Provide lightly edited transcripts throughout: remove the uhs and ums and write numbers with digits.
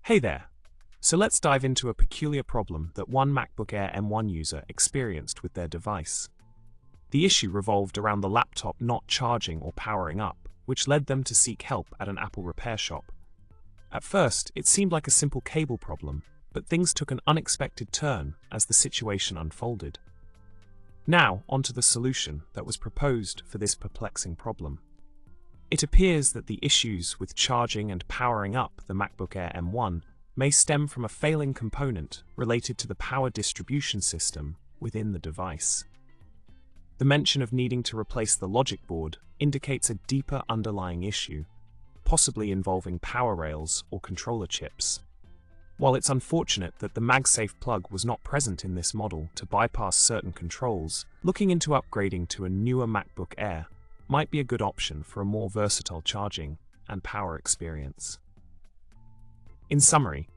Hey there! So let's dive into a peculiar problem that one MacBook Air M1 user experienced with their device. The issue revolved around the laptop not charging or powering up, which led them to seek help at an Apple repair shop. At first, it seemed like a simple cable problem, but things took an unexpected turn as the situation unfolded. Now, onto the solution that was proposed for this perplexing problem. It appears that the issues with charging and powering up the MacBook Air M1 may stem from a failing component related to the power distribution system within the device. The mention of needing to replace the logic board indicates a deeper underlying issue, possibly involving power rails or controller chips. While it's unfortunate that the MagSafe plug was not present in this model to bypass certain controls, looking into upgrading to a newer MacBook Air might be a good option for a more versatile charging and power experience. In summary,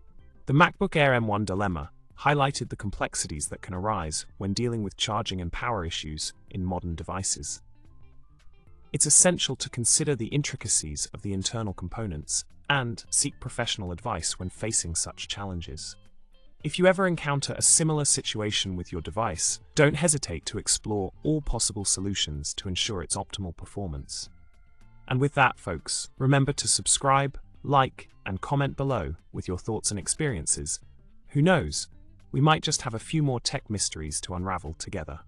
the MacBook Air M1 dilemma highlighted the complexities that can arise when dealing with charging and power issues in modern devices. It's essential to consider the intricacies of the internal components and seek professional advice when facing such challenges. If you ever encounter a similar situation with your device, don't hesitate to explore all possible solutions to ensure its optimal performance. And with that, folks, remember to subscribe, like, and comment below with your thoughts and experiences. Who knows, we might just have a few more tech mysteries to unravel together.